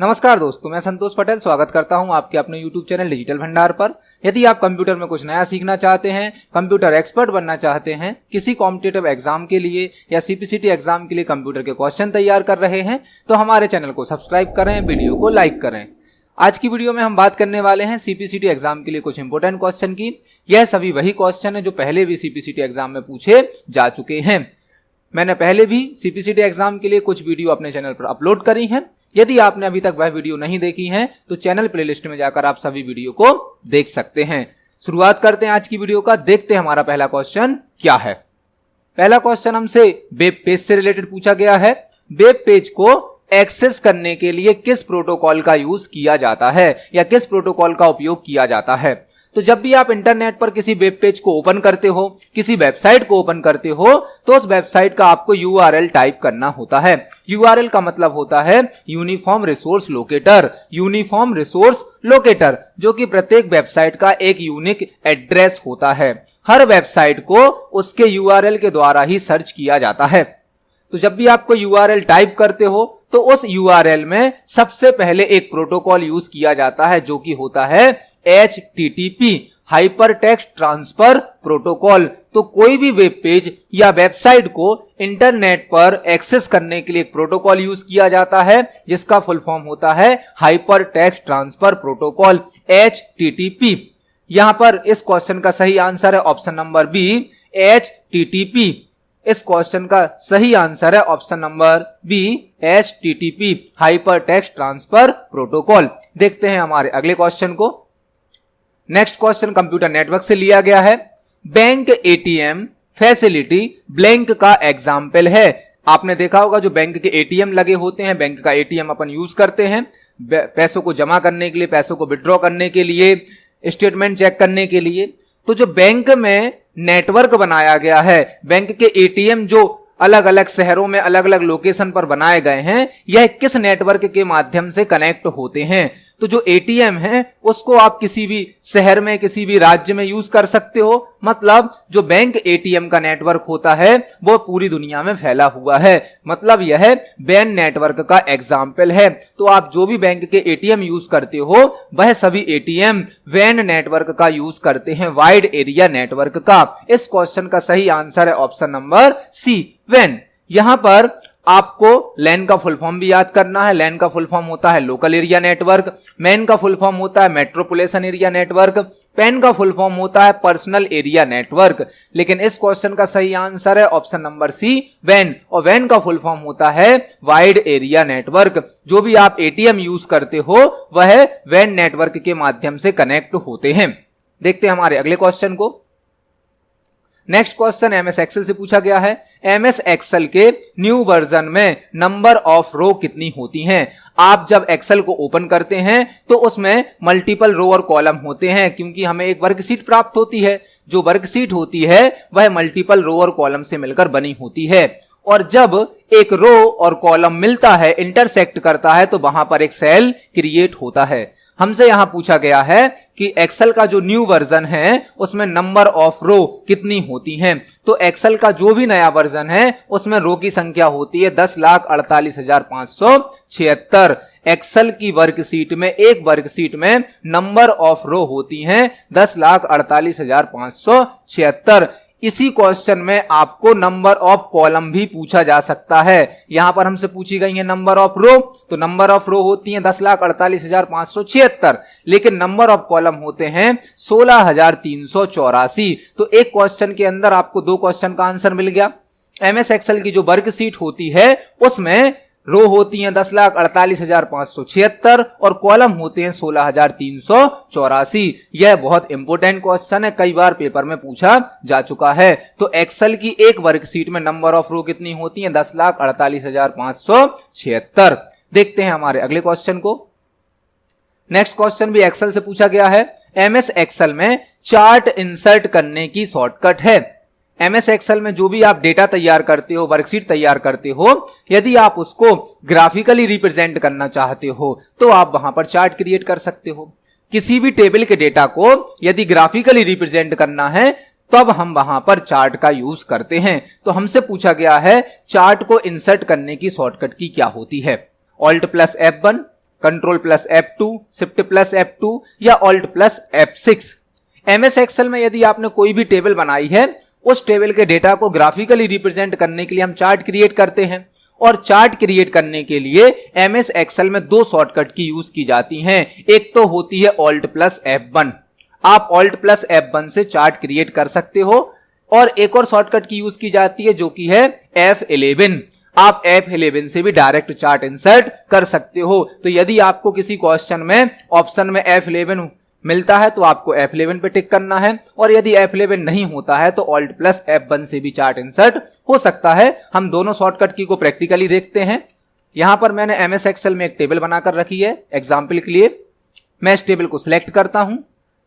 नमस्कार दोस्तों, मैं संतोष पटेल स्वागत करता हूं आपके अपने YouTube चैनल डिजिटल भंडार पर। यदि आप कंप्यूटर में कुछ नया सीखना चाहते हैं, कंप्यूटर एक्सपर्ट बनना चाहते हैं, किसी कॉम्पिटिटिव एग्जाम के लिए या CPCT एग्जाम के लिए कंप्यूटर के क्वेश्चन तैयार कर रहे हैं, तो हमारे चैनल को सब्सक्राइब करें, वीडियो को लाइक करें। आज की वीडियो में हम बात करने वाले हैं CPCT एग्जाम के लिए कुछ इंपोर्टेंट क्वेश्चन की। यह सभी वही क्वेश्चन है जो पहले भी CPCT एग्जाम में पूछे जा चुके हैं। मैंने पहले भी CPCT एग्जाम के लिए कुछ वीडियो अपने चैनल पर अपलोड करी हैं। यदि आपने अभी तक वह वीडियो नहीं देखी है तो चैनल प्लेलिस्ट में जाकर आप सभी वीडियो को देख सकते हैं। शुरुआत करते हैं आज की वीडियो का। देखते हैं हमारा पहला क्वेश्चन क्या है। पहला क्वेश्चन हमसे वेब पेज से रिलेटेड पूछा गया है। वेब पेज को एक्सेस करने के लिए किस प्रोटोकॉल का यूज किया जाता है या किस प्रोटोकॉल का उपयोग किया जाता है। तो जब भी आप इंटरनेट पर किसी वेब पेज को ओपन करते हो, किसी वेबसाइट को ओपन करते हो, तो उस वेबसाइट का आपको URL टाइप करना होता है। URL का मतलब होता है uniform resource locator. Uniform resource locator जो कि प्रत्येक वेबसाइट का एक यूनिक एड्रेस होता है। हर वेबसाइट को उसके URL के द्वारा ही सर्च किया जाता है। तो जब भी आपको URL टाइप करते हो तो उस URL में सबसे पहले एक प्रोटोकॉल यूज किया जाता है जो कि होता है HTTP, hypertext transfer protocol. तो कोई भी वेब पेज या वेबसाइट को इंटरनेट पर एक्सेस करने के लिए एक प्रोटोकॉल यूज किया जाता है जिसका फुल फॉर्म होता है hypertext transfer protocol, HTTP। यहां पर इस क्वेश्चन का सही आंसर है ऑप्शन नंबर बी, HTTP। इस क्वेश्चन का सही आंसर है option number B, HTTP, hypertext transfer protocol. देखते हैं हमारे अगले क्वेश्चन को। नेक्स्ट क्वेश्चन कंप्यूटर नेटवर्क से लिया गया है। बैंक ATM फैसिलिटी ब्लैंक का एग्जाम्पल है। आपने देखा होगा जो बैंक के ATM लगे होते हैं, बैंक का ATM अपन यूज करते हैं पैसों को जमा करने के लिए, पैसों को विड्रॉ करने के लिए, स्टेटमेंट चेक करने के लिए। तो जो बैंक में नेटवर्क बनाया गया है, बैंक के ATM जो अलग अलग शहरों में अलग अलग लोकेशन पर बनाए गए हैं, यह किस नेटवर्क के माध्यम से कनेक्ट होते हैं। तो जो ATM है उसको आप किसी भी शहर में, किसी भी राज्य में यूज कर सकते हो। मतलब जो बैंक ATM का नेटवर्क होता है वो पूरी दुनिया में फैला हुआ है। मतलब यह वैन नेटवर्क का एग्जाम्पल है। तो आप जो भी बैंक के ATM यूज करते हो वह सभी ATM वैन नेटवर्क का यूज करते हैं, वाइड एरिया नेटवर्क का। इस क्वेश्चन का सही आंसर है ऑप्शन नंबर सी, वैन। यहां पर आपको लैन का फुल फॉर्म भी याद करना है। लैन का फुल फॉर्म होता है लोकल एरिया नेटवर्क, मैन का फुल फॉर्म होता है मेट्रोपोलिटन एरिया नेटवर्क, पैन का फुल फॉर्म होता है पर्सनल एरिया नेटवर्क। लेकिन इस क्वेश्चन का सही आंसर है ऑप्शन नंबर सी, वैन। और वैन का फुल फॉर्म होता है वाइड एरिया नेटवर्क। जो भी आप ATM यूज करते हो वह वैन नेटवर्क के माध्यम से कनेक्ट होते हैं। देखते हैं हमारे अगले क्वेश्चन को। नेक्स्ट क्वेश्चन MS एक्सेल से पूछा गया है। MS एक्सेल के न्यू वर्जन में नंबर ऑफ रो कितनी होती हैं। आप जब एक्सेल को ओपन करते हैं तो उसमें मल्टीपल रो और कॉलम होते हैं, क्योंकि हमें एक वर्कशीट प्राप्त होती है। जो वर्कशीट होती है वह मल्टीपल रो और कॉलम से मिलकर बनी होती है। और जब एक रो और कॉलम मिलता है, इंटरसेक्ट करता है, तो वहां पर एक सेल क्रिएट होता है। हमसे यहां पूछा गया है कि एक्सेल का जो न्यू वर्जन है उसमें नंबर ऑफ रो कितनी होती हैं। तो एक्सेल का जो भी नया वर्जन है उसमें रो की संख्या होती है 10,48,576। एक्सेल की वर्कशीट में, एक वर्कशीट में नंबर ऑफ रो होती हैं 10,48,576। इसी क्वेश्चन में आपको नंबर ऑफ कॉलम भी पूछा जा सकता है। यहां पर हमसे पूछी गई है नंबर ऑफ रो, तो नंबर ऑफ रो होती हैं 10,48,576, लेकिन नंबर ऑफ कॉलम होते हैं 16,384। तो एक क्वेश्चन के अंदर आपको दो क्वेश्चन का आंसर मिल गया। MS एक्सेल की जो वर्कशीट होती है उसमें रो होती हैं 10,48,576 और कॉलम होते हैं 16,384। यह बहुत इंपोर्टेंट क्वेश्चन है, कई बार पेपर में पूछा जा चुका है। तो एक्सेल की एक वर्कशीट में नंबर ऑफ रो कितनी होती हैं 10,48,576। देखते हैं हमारे अगले क्वेश्चन को। नेक्स्ट क्वेश्चन भी एक्सेल से पूछा गया है। MS एक्सेल में चार्ट इंसर्ट करने की शॉर्टकट है। MS एक्सेल में जो भी आप डेटा तैयार करते हो, वर्कशीट तैयार करते हो, यदि आप उसको ग्राफिकली रिप्रेजेंट करना चाहते हो तो आप वहां पर चार्ट क्रिएट कर सकते हो। किसी भी टेबल के डेटा को यदि ग्राफिकली रिप्रेजेंट करना है तब हम वहां पर चार्ट का यूज करते हैं। तो हमसे पूछा गया है चार्ट को इंसर्ट करने की शॉर्टकट की क्या होती है, alt plus F1, control plus F2, shift plus F2 या alt plus F6। MS Excel में यदि आपने कोई भी टेबल बनाई है, उस टेबल के डेटा को ग्राफिकली रिप्रेजेंट करने के लिए हम चार्ट क्रिएट करते हैं। और चार्ट क्रिएट करने के लिए एमएस एक्सेल में दो शॉर्टकट की यूज की जाती हैं। एक तो होती है ऑल्ट प्लस F1, आप ऑल्ट प्लस F1 से चार्ट क्रिएट कर सकते हो। और एक और शॉर्टकट की यूज की जाती है जो कि है F11, आप F11 से भी डायरेक्ट चार्ट इंसर्ट कर सकते हो। तो यदि आपको किसी क्वेश्चन में ऑप्शन में F11 मिलता है तो आपको F11 पे टिक करना है, और यदि F11 नहीं होता है तो ऑल्ट प्लस F1 से भी चार्ट इंसर्ट हो सकता है। हम दोनों शॉर्टकट की को प्रैक्टिकली देखते हैं। यहां पर मैंने एमएस एक्सेल में एक टेबल बनाकर रखी है एग्जाम्पल के लिए। मैं इस टेबल को सिलेक्ट करता हूं।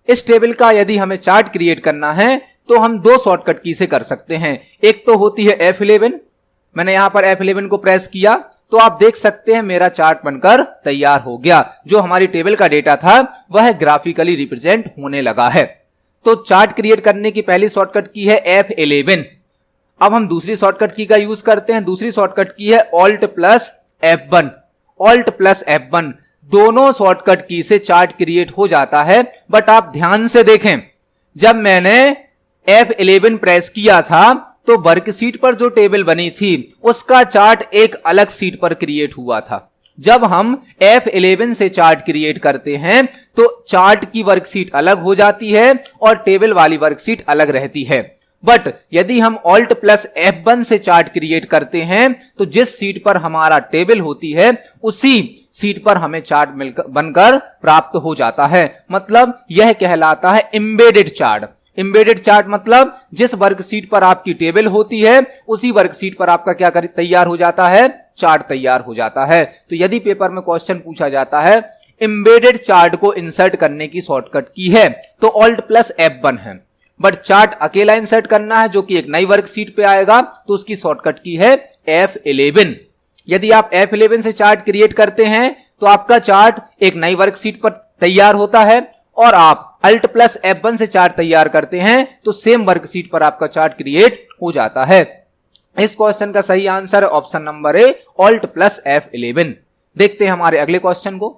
इस टेबल का यदि हमें चार्ट क्रिएट करना है तो हम दो शॉर्टकट की से कर सकते हैं। एक तो होती है F11, मैंने यहां पर F11 को प्रेस किया तो आप देख सकते हैं मेरा चार्ट बनकर तैयार हो गया। जो हमारी टेबल का डेटा था वह ग्राफिकली रिप्रेजेंट होने लगा है। तो चार्ट क्रिएट करने की पहली शॉर्टकट की है F11। अब हम दूसरी शॉर्टकट की का यूज करते हैं। दूसरी शॉर्टकट की है alt plus F1। Alt plus F1 दोनों शॉर्टकट की से चार्ट क्रिएट हो जाता है। बट आप ध्यान से देखें, जब मैंने F11 प्रेस किया था तो वर्कशीट पर जो टेबल बनी थी उसका चार्ट एक अलग सीट पर क्रिएट हुआ था। जब हम F11 से चार्ट क्रिएट करते हैं तो चार्ट की वर्कशीट अलग हो जाती है और टेबल वाली वर्कशीट अलग रहती है। बट यदि हम ऑल्ट प्लस F1 से चार्ट क्रिएट करते हैं तो जिस सीट पर हमारा टेबल होती है उसी सीट पर हमें चार्ट बनकर प्राप्त हो जाता है। मतलब यह कहलाता है एम्बेडेड चार्ट। एम्बेडेड चार्ट मतलब जिस वर्कशीट पर आपकी टेबल होती है उसी वर्कशीट पर आपका क्या तैयार हो जाता है, चार्ट तैयार हो जाता है। तो यदि पेपर में क्वेश्चन पूछा जाता है एम्बेडेड चार्ट को इंसर्ट करने की शॉर्टकट की है तो ऑल्ट प्लस F1 है। बट चार्ट अकेला इंसर्ट करना है जो कि एक नई वर्कशीट पे आएगा तो उसकी शॉर्टकट की है F11। यदि आप F11 से चार्ट क्रिएट करते हैं तो आपका चार्ट एक नई वर्कशीट पर तैयार होता है, और आप अल्ट प्लस F1 से चार्ट तैयार करते हैं तो सेम वर्कशीट पर आपका चार्ट क्रिएट हो जाता है। इस क्वेश्चन का सही आंसर है option number A, alt plus F11। देखते हैं हमारे अगले क्वेश्चन को।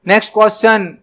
नेक्स्ट क्वेश्चन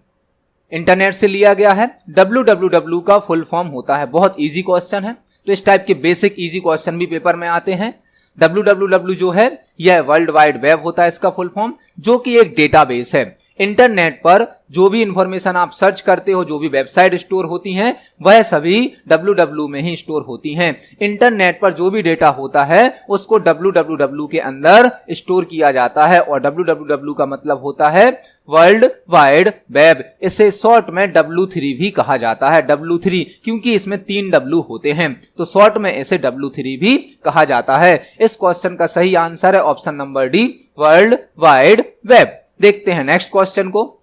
इंटरनेट से लिया गया है। www का फुल फॉर्म होता है, बहुत इजी क्वेश्चन है। तो इस टाइप के बेसिक इजी क्वेश्चन भी पेपर में आते हैं। www जो है यह वर्ल्ड वाइड वेब होता है इसका फुल फॉर्म, जो कि एक डेटाबेस है। इंटरनेट पर जो भी इंफॉर्मेशन आप सर्च करते हो, जो भी वेबसाइट स्टोर होती हैं, वह सभी www में ही स्टोर होती हैं। इंटरनेट पर जो भी डेटा होता है उसको www के अंदर स्टोर किया जाता है, और www का मतलब होता है वर्ल्ड वाइड वेब। इसे शॉर्ट में W3 भी कहा जाता है। W3 क्योंकि इसमें 3 W होते हैं तो शॉर्ट में इसे W3 भी कहा जाता है। इस क्वेश्चन का सही आंसर है option number D, world wide web. देखते हैं नेक्स्ट क्वेश्चन को।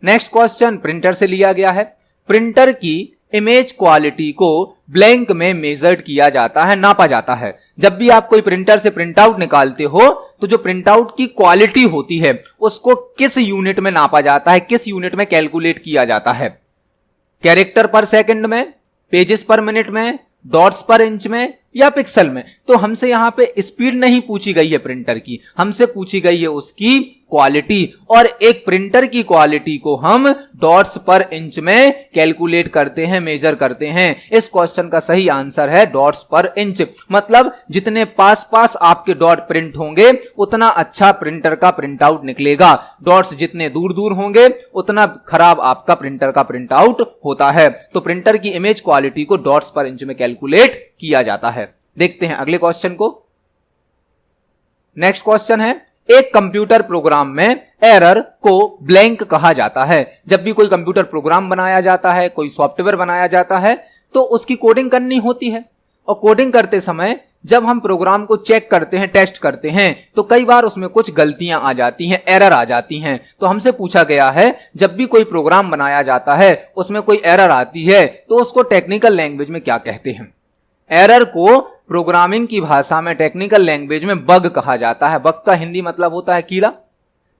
नेक्स्ट क्वेश्चन प्रिंटर से लिया गया है। प्रिंटर की इमेज क्वालिटी को ब्लैंक में मेजर्ड किया जाता है, नापा जाता है। जब भी आप कोई प्रिंटर से प्रिंट आउट निकालते हो तो जो प्रिंट आउट की क्वालिटी होती है उसको किस यूनिट में नापा जाता है, किस यूनिट में कैलकुलेट किया जाता है? कैरेक्टर पर सेकंड में, पेजेस पर मिनट में, डॉट्स पर इंच में या पिक्सल में? तो हमसे यहां पे स्पीड नहीं पूछी गई है प्रिंटर की, हमसे पूछी गई है उसकी क्वालिटी। और एक प्रिंटर की क्वालिटी को हम डॉट्स पर इंच में कैलकुलेट करते हैं, मेजर करते हैं। इस क्वेश्चन का सही आंसर है डॉट्स पर इंच। मतलब जितने पास पास आपके डॉट प्रिंट होंगे उतना अच्छा प्रिंटर का प्रिंट आउट निकलेगा। डॉट्स जितने दूर दूर होंगे उतना खराब आपका प्रिंटर का प्रिंट आउट होता है। तो प्रिंटर की इमेज क्वालिटी को डॉट्स पर इंच में कैलकुलेट किया जाता है। देखते हैं अगले क्वेश्चन को। नेक्स्ट क्वेश्चन है, एक कंप्यूटर प्रोग्राम में एरर को ब्लैंक कहा जाता है। जब भी कोई कंप्यूटर प्रोग्राम बनाया जाता है, कोई सॉफ्टवेयर बनाया जाता है तो उसकी कोडिंग करनी होती है, और कोडिंग करते समय जब हम प्रोग्राम को चेक करते हैं, टेस्ट करते हैं, तो कई बार उसमें कुछ गलतियां आ जाती हैं, एरर आ जाती हैं। तो हमसे पूछा गया है जब भी कोई प्रोग्राम बनाया जाता है उसमें कोई एरर आती है तो उसको टेक्निकल लैंग्वेज में क्या कहते हैं? एरर को प्रोग्रामिंग की भाषा में, टेक्निकल लैंग्वेज में बग कहा जाता है। बग का हिंदी मतलब होता है कीड़ा।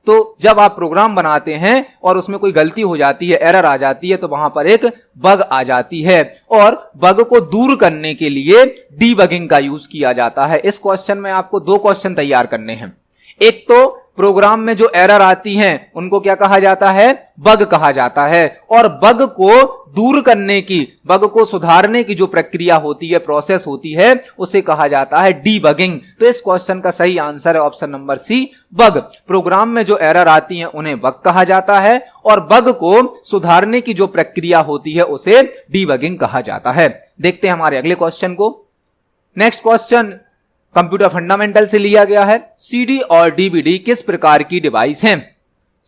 तो जब आप प्रोग्राम बनाते हैं और उसमें कोई गलती हो जाती है, एरर आ जाती है, तो वहां पर एक बग आ जाती है और बग को दूर करने के लिए डीबगिंग का यूज किया जाता है। इस क्वेश्चन में आपको 2 क्वेश्चन तैयार करने हैं। एक तो प्रोग्राम में जो एरर आती हैं उनको क्या कहा जाता है, बग कहा जाता है, और बग को दूर करने की, बग को सुधारने की जो प्रक्रिया होती है, प्रोसेस होती है, उसे कहा जाता है डीबगिंग। तो इस क्वेश्चन का सही आंसर है option number C, bug. Program में जो एरर आती हैं उन्हें बग कहा जाता है और बग को सुधारने की जो प्रक्रिया होती है उसे डीबगिंग कहा जाता है। देखते हैं हमारे अगले क्वेश्चन को। नेक्स्ट क्वेश्चन कंप्यूटर फंडामेंटल से लिया गया है। सीडी और डीवीडी किस प्रकार की डिवाइस हैं?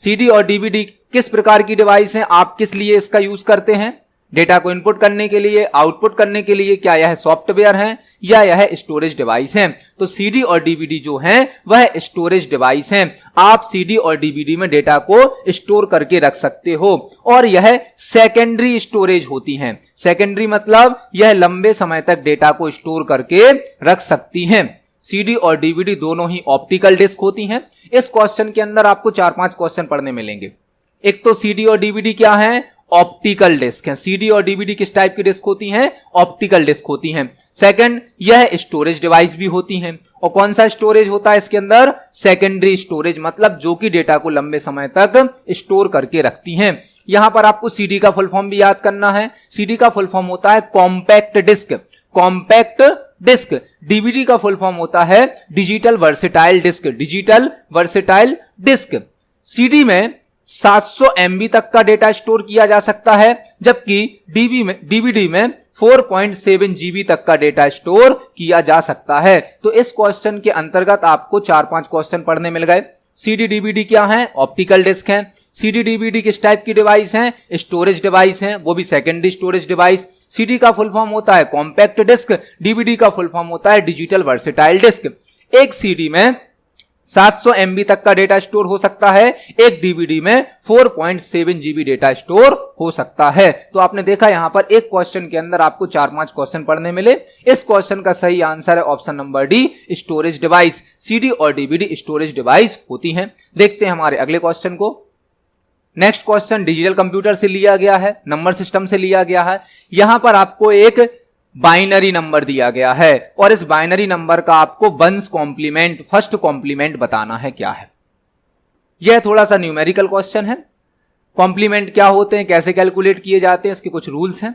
सीडी और डीवीडी किस प्रकार की डिवाइस हैं? आप किस लिए इसका यूज करते हैं? डेटा को इनपुट करने के लिए, आउटपुट करने के लिए? क्या यह सॉफ्टवेयर है या यह स्टोरेज डिवाइस है? तो सीडी और डीवीडी जो हैं वह स्टोरेज डिवाइस हैं। आप सीडी और डीवीडी में डेटा को स्टोर करके रख सकते हो और यह सेकेंडरी स्टोरेज होती हैं। सेकेंडरी मतलब यह लंबे समय तक डेटा को स्टोर करके रख सकती हैं। सीडी और डीवीडी दोनों ही ऑप्टिकल डिस्क होती हैं। इस क्वेश्चन के अंदर आपको 4-5 क्वेश्चन पढ़ने मिलेंगे। एक तो सीडी और डीवीडी क्या है? ऑप्टिकल डिस्क है। सीडी और डीवीडी किस टाइप की डिस्क होती हैं? ऑप्टिकल डिस्क होती हैं। सेकंड, यह स्टोरेज डिवाइस भी होती हैं। और कौन सा स्टोरेज होता है इसके अंदर? सेकेंडरी स्टोरेज, मतलब जो कि डेटा को लंबे समय तक स्टोर करके रखती हैं। यहां पर आपको सीडी का फुल फॉर्म भी याद करना है। सीडी का फुल फॉर्म होता है compact disc. Compact disc. DVD का फुल फॉर्म होता है digital versatile disc. Digital versatile disc. CD में 700 MB तक का डेटा स्टोर किया जा सकता है, जबकि डीवीडी में 4.7 GB तक का डेटा स्टोर किया जा सकता है। तो इस क्वेश्चन के अंतर्गत आपको 4-5 क्वेश्चन पढ़ने मिल गए। सीडी डीवीडी क्या है? ऑप्टिकल डिस्क है। सीडी डीवीडी किस टाइप की डिवाइस हैं? स्टोरेज डिवाइस हैं, वो भी सेकेंडरी स्टोरेज डिवाइस। सीडी का फुल फॉर्म होता है कॉम्पैक्ट डिस्क, डीवीडी का फुल फॉर्म होता है डिजिटल वर्सेटाइल डिस्क। एक सीडी में 700 MB तक का डेटा स्टोर हो सकता है, एक डीवीडी में 4.7 GB डेटा स्टोर हो सकता है। तो आपने देखा यहां पर एक क्वेश्चन के अंदर आपको 4-5 क्वेश्चन पढ़ने मिले। इस क्वेश्चन का सही आंसर है option number D, storage device. CD और डीवीडी स्टोरेज डिवाइस होती हैं। देखते हैं हमारे अगले क्वेश्चन को। नेक्स्ट क्वेश्चन डिजिटल कंप्यूटर से लिया गया है, नंबर सिस्टम से लिया गया है। यहां पर आपको एक बाइनरी नंबर दिया गया है और इस बाइनरी नंबर का आपको वंस कॉम्प्लीमेंट, फर्स्ट कॉम्प्लीमेंट बताना है क्या है। यह थोड़ा सा न्यूमेरिकल क्वेश्चन है। कॉम्प्लीमेंट क्या होते हैं, कैसे कैलकुलेट किए जाते हैं, इसके कुछ रूल्स हैं।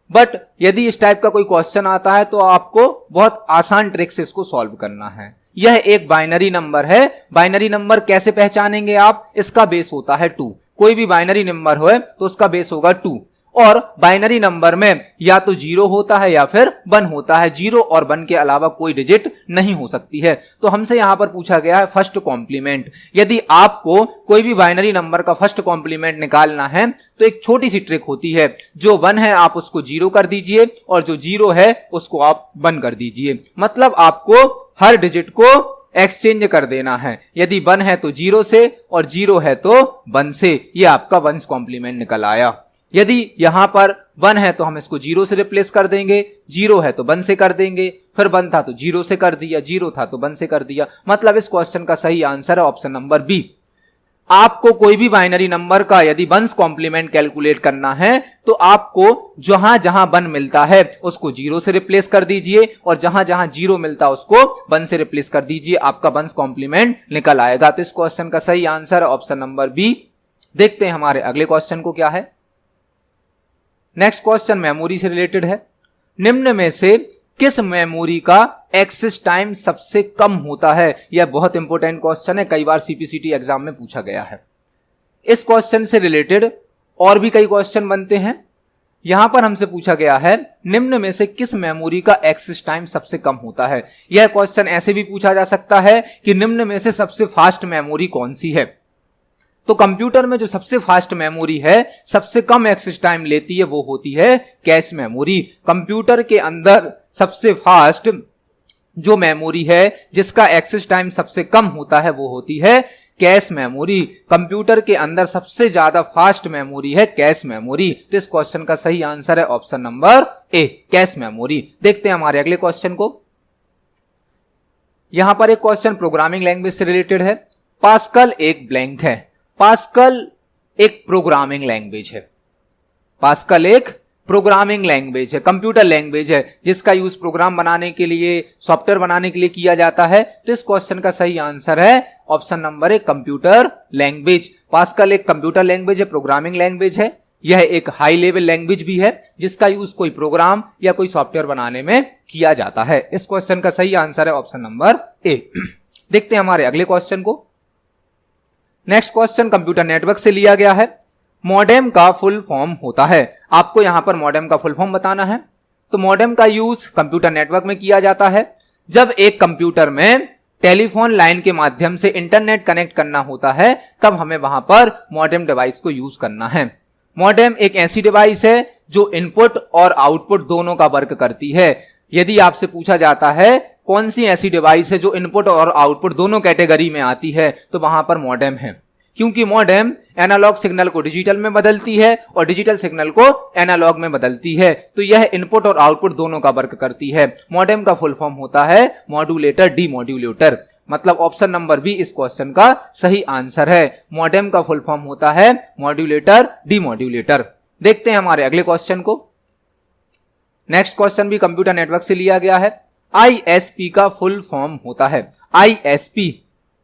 बट यदि इस टाइप का कोई क्वेश्चन आता है तो आपको बहुत आसान ट्रिक से इसको सॉल्व करना है। यह एक बाइनरी नंबर है। बाइनरी नंबर कैसे पहचानेंगे आप? इसका बेस होता है 2। कोई भी बाइनरी नंबर हो तो उसका बेस होगा 2 और बाइनरी नंबर में या तो 0 होता है या फिर 1 होता है। 0 और 1 के अलावा कोई डिजिट नहीं हो सकती है। तो हमसे यहां पर पूछा गया है फर्स्ट कॉम्प्लीमेंट। यदि आपको कोई भी बाइनरी नंबर का फर्स्ट कॉम्प्लीमेंट निकालना है तो एक छोटी सी ट्रिक होती है। जो 1 है आप उसको 0 कर दीजिए और जो 0 है उसको आप 1 कर दीजिए। मतलब आपको हर डिजिट को एक्सचेंज कर देना है। यदि 1 है तो 0 से और 0 है तो 1 से। यह आपका वंस कॉम्प्लीमेंट निकल आया। यदि यहां पर 1 है तो हम इसको 0 से रिप्लेस कर देंगे, 0 है तो 1 से कर देंगे, फिर 1 था तो 0 से कर दिया, 0 था तो 1 से कर दिया। मतलब इस क्वेश्चन का सही आंसर है ऑप्शन नंबर बी। आपको कोई भी बाइनरी नंबर का यदि वंस कॉम्प्लीमेंट कैलकुलेट करना है तो आपको जहां जहां 1 मिलता है उसको 0 से रिप्लेस कर दीजिए और जहां जहां 0 मिलता है उसको 1 से रिप्लेस कर दीजिए। आपका वंस कॉम्प्लीमेंट निकल आएगा। तो इस क्वेश्चन का सही आंसर है ऑप्शन नंबर बी। देखते हैं हमारे अगले क्वेश्चन को क्या है। नेक्स्ट क्वेश्चन मेमोरी से रिलेटेड है। निम्न में से किस मेमोरी का एक्सेस टाइम सबसे कम होता है? यह बहुत इंपॉर्टेंट क्वेश्चन है, कई बार सीपीसीटी एग्जाम में पूछा गया है। इस क्वेश्चन से रिलेटेड और भी कई क्वेश्चन बनते हैं। यहां पर हमसे पूछा गया है निम्न में से किस मेमोरी का एक्सेस टाइम सबसे कम होता है। यह क्वेश्चन ऐसे भी पूछा जा सकता है कि निम्न में से सबसे फास्ट मेमोरी कौन सी है। तो कंप्यूटर में जो सबसे फास्ट मेमोरी है, सबसे कम एक्सेस टाइम लेती है, वो होती है कैश मेमोरी। कंप्यूटर के अंदर सबसे फास्ट जो मेमोरी है जिसका एक्सेस टाइम सबसे कम होता है वो होती है कैश मेमोरी। कंप्यूटर के अंदर सबसे ज्यादा फास्ट मेमोरी है कैश मेमोरी। तो इस क्वेश्चन का सही आंसर है option number A, cache memory. देखते हैं हमारे अगले क्वेश्चन को। यहां पर एक क्वेश्चन प्रोग्रामिंग लैंग्वेज से रिलेटेड है। पास्कल एक ब्लैंक है। पास्कल एक प्रोग्रामिंग लैंग्वेज है। पास्कल एक प्रोग्रामिंग लैंग्वेज है, कंप्यूटर लैंग्वेज है, जिसका यूज प्रोग्राम बनाने के लिए, सॉफ्टवेयर बनाने के लिए किया जाता है। तो इस क्वेश्चन का सही आंसर है option number A, computer language. Pascal एक कंप्यूटर लैंग्वेज है, प्रोग्रामिंग लैंग्वेज है। यह एक हाई लेवल लैंग्वेज भी है, जिसका यूज कोई प्रोग्राम या कोई सॉफ्टवेयर बनाने में किया जाता है। इस क्वेश्चन का सही आंसर है ऑप्शन नंबर ए। देखते हैं हमारे अगले क्वेश्चन को। नेक्स्ट क्वेश्चन कंप्यूटर नेटवर्क से लिया गया है। मॉडेम का फुल फॉर्म होता है। आपको यहां पर मॉडेम का फुल फॉर्म बताना है। तो मॉडेम का यूज कंप्यूटर नेटवर्क में किया जाता है जब एक कंप्यूटर में टेलीफोन लाइन के माध्यम से इंटरनेट कनेक्ट करना होता है, तब हमें वहां पर मॉडेम डिवाइस को यूज करना है। मॉडेम एक ऐसी डिवाइस है जो इनपुट और आउटपुट दोनों का वर्क करती है। यदि आपसे पूछा जाता है कौन सी ऐसी डिवाइस है जो इनपुट और आउटपुट दोनों कैटेगरी में आती है, तो वहां पर मॉडेम है। क्योंकि मॉडेम एनालॉग सिग्नल को डिजिटल में बदलती है और डिजिटल सिग्नल को एनालॉग में बदलती है, तो यह इनपुट और आउटपुट दोनों का वर्क करती है। मॉडेम का फुल फॉर्म होता है मॉड्यूलेटर डीमॉड्यूलेटर। मतलब ऑप्शन नंबर बी इस क्वेश्चन का सही आंसर है। मॉडेम का फुल फॉर्म होता है मॉड्यूलेटर डीमॉड्यूलेटर। देखते हैं हमारे अगले क्वेश्चन को। नेक्स्ट क्वेश्चन भी कंप्यूटर नेटवर्क से लिया गया है। आईएसपी का फुल फॉर्म होता है।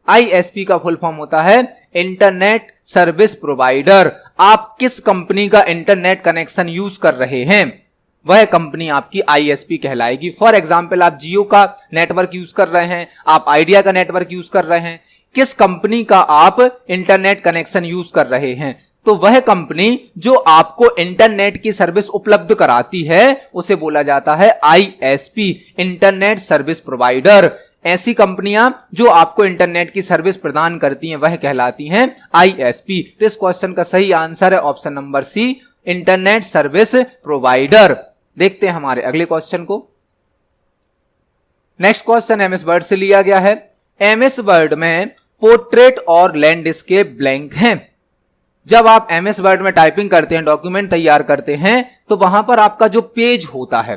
आईएसपी का फुल फॉर्म होता है इंटरनेट सर्विस प्रोवाइडर। आप किस कंपनी का इंटरनेट कनेक्शन यूज कर रहे हैं, वह कंपनी आपकी आईएसपी कहलाएगी। फॉर एग्जांपल, आप जियो का नेटवर्क यूज कर रहे हैं, आप आइडिया का नेटवर्क यूज कर रहे हैं, किस कंपनी का आप इंटरनेट कनेक्शन यूज कर रहे हैं, तो वह कंपनी जो आपको इंटरनेट की सर्विस उपलब्ध कराती है उसे बोला जाता है आईएसपी, इंटरनेट सर्विस प्रोवाइडर। ऐसी कंपनियां जो आपको इंटरनेट की सर्विस प्रदान करती हैं वह कहलाती हैं आईएसपी। तो इस क्वेश्चन का सही आंसर है option number C, internet service provider. देखते हैं हमारे अगले क्वेश्चन को। नेक्स्ट क्वेश्चन एमएस वर्ड से लिया गया है। एमएस वर्ड में पोर्ट्रेट और लैंडस्केप ब्लैंक हैं। जब आप एमएस वर्ड में टाइपिंग करते हैं, डॉक्यूमेंट तैयार करते हैं, तो वहां पर आपका जो पेज होता है,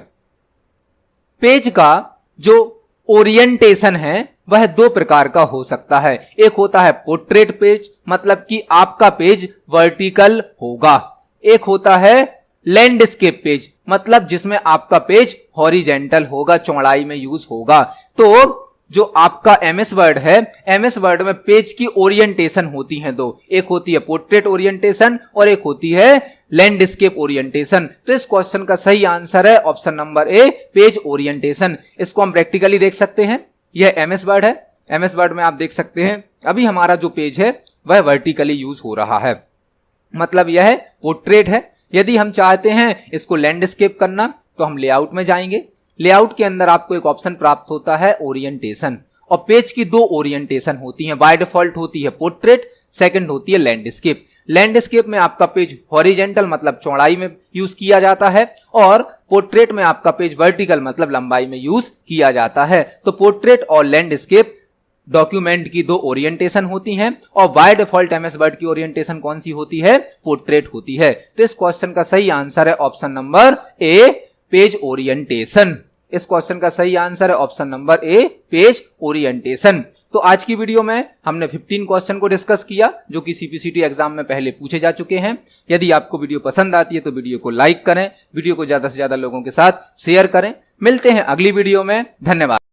पेज का जो ओरिएंटेशन है वह दो प्रकार का हो सकता है। एक होता है पोर्ट्रेट पेज, मतलब कि आपका पेज वर्टिकल होगा। एक होता है लैंडस्केप पेज, मतलब जिसमें आपका पेज हॉरिजेंटल होगा, चौड़ाई में यूज होगा। तो जो आपका एमएस वर्ड है, एमएस वर्ड में पेज की ओरिएंटेशन होती है दो, एक होती है पोर्ट्रेट ओरिएंटेशन और एक होती है लैंडस्केप ओरिएंटेशन। तो इस क्वेश्चन का सही आंसर है option number A, page orientation. इसको हम प्रैक्टिकली देख सकते हैं। यह एमएस वर्ड है। एमएस वर्ड में आप देख सकते हैं अभी हमारा जो पेज है वह वर्टिकली यूज हो रहा है, मतलब यह पोर्ट्रेट है। यदि हम चाहते हैं इसको लैंडस्केप करना तो हम लेआउट में जाएंगे। लेआउट के अंदर आपको एक ऑप्शन प्राप्त होता है ओरिएंटेशन, और पेज की दो ओरिएंटेशन होती हैं। बाय डिफॉल्ट होती है पोर्ट्रेट, सेकंड होती है लैंडस्केप। लैंडस्केप में आपका पेज हॉरिजेंटल मतलब चौड़ाई में यूज किया जाता है, और पोर्ट्रेट में आपका पेज वर्टिकल मतलब लंबाई में यूज किया जाता है। तो पोर्ट्रेट और लैंडस्केप डॉक्यूमेंट की दो ओरिएंटेशन होती हैं, और बाय डिफॉल्ट एमएस वर्ड की ओरिएंटेशन कौन सी होती है, पोर्ट्रेट होती है। तो इस क्वेश्चन का सही आंसर है option number A, page orientation. इस क्वेश्चन का सही आंसर है option number A, page orientation. तो आज की वीडियो में हमने 15 क्वेश्चन को डिस्कस किया जो कि सीपीसीटी एग्जाम में पहले पूछे जा चुके हैं। यदि आपको वीडियो पसंद आती है तो वीडियो को लाइक करें, वीडियो को ज्यादा से ज्यादा लोगों के साथ शेयर करें। मिलते हैं अगली वीडियो में। धन्यवाद।